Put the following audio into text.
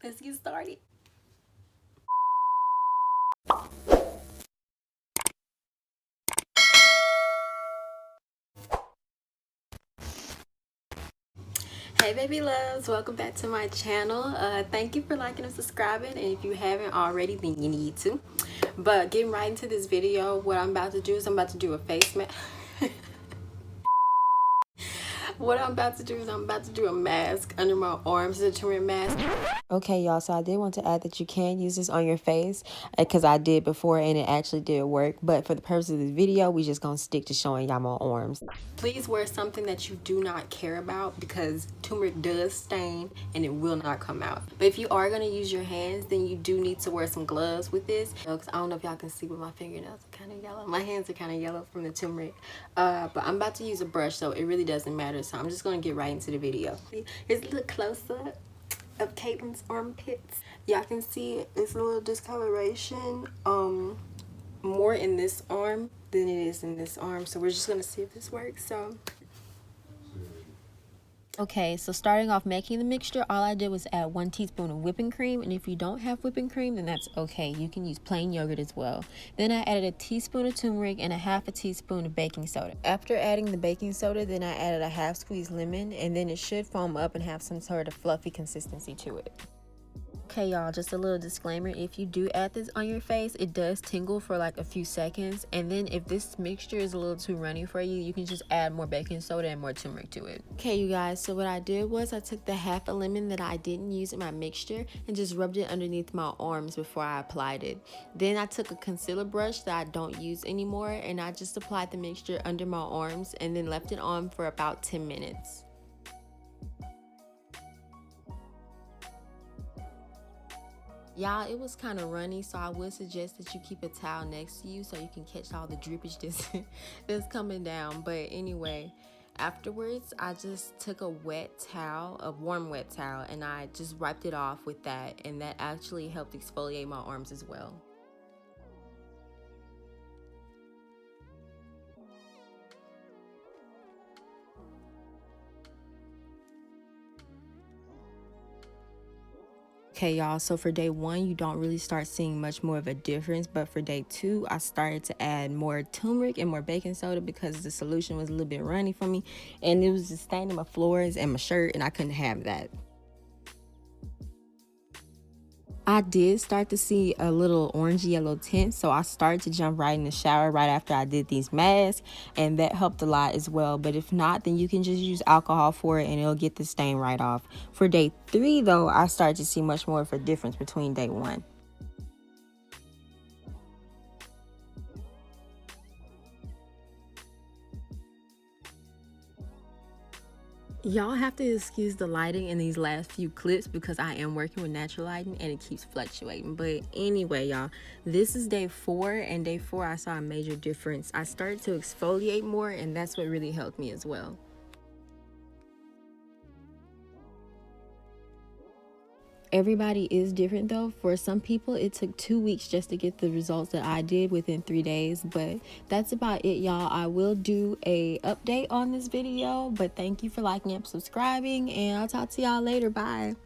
Let's get started. Hey baby loves, welcome back to my channel. Thank you for liking and subscribing, and if you haven't already, then you need to. But getting right into this video, what I'm about to do is I'm about to do a face mask. What I'm about to do is I'm about to do a mask under my arms, a turmeric mask. Okay, y'all, so I did want to add that you can use this on your face because I did before and it actually did work. But for the purpose of this video, we just gonna stick to showing y'all my arms. Please wear something that you do not care about because turmeric does stain and it will not come out. But if you are gonna use your hands, then you do need to wear some gloves with this. Because I don't know if y'all can see, but my fingernails are kind of yellow. My hands are kind of yellow from the turmeric. But I'm about to use a brush, so it really doesn't matter. So I'm just gonna get right into the video. Here's a little close-up of Caitlin's armpits. Y'all can see it's a little discoloration more in this arm than it is in this arm, so we're just gonna see if this works. Okay, so starting off making the mixture, all I did was add 1 teaspoon of whipping cream, and if you don't have whipping cream, then that's okay. You can use plain yogurt as well. Then I added a teaspoon of turmeric and a half a teaspoon of baking soda. After adding the baking soda, then I added a half squeezed lemon, and then it should foam up and have some sort of fluffy consistency to it. Okay, y'all, just a little disclaimer, if you do add this on your face, it does tingle for like a few seconds, and then if this mixture is a little too runny for you, you can just add more baking soda and more turmeric to it. Okay, you guys, so what I did was I took the half a lemon that I didn't use in my mixture and just rubbed it underneath my arms before I applied it. Then I took a concealer brush that I don't use anymore, and I just applied the mixture under my arms and then left it on for about 10 minutes. Y'all, it was kind of runny, so I would suggest that you keep a towel next to you so you can catch all the drippage that's coming down. But anyway, afterwards, I just took a warm wet towel, and I just wiped it off with that, and that actually helped exfoliate my arms as well. Okay, y'all, so for day 1, you don't really start seeing much more of a difference, but for day 2, I started to add more turmeric and more baking soda because the solution was a little bit runny for me, and it was just staining my floors and my shirt, and I couldn't have that. I did start to see a little orange yellow tint, so I started to jump right in the shower right after I did these masks, and that helped a lot as well. But if not, then you can just use alcohol for it and it'll get the stain right off. For day 3 though, I started to see much more of a difference between day 1. Y'all have to excuse the lighting in these last few clips because I am working with natural lighting and it keeps fluctuating. But anyway, y'all, this is day 4, and day 4 I saw a major difference. I started to exfoliate more, and that's what really helped me as well. Everybody is different though. For some people, it took 2 weeks just to get the results that I did within 3 days. But that's about it, y'all. I will do a update on this video, but thank you for liking and subscribing, and I'll talk to y'all later. Bye.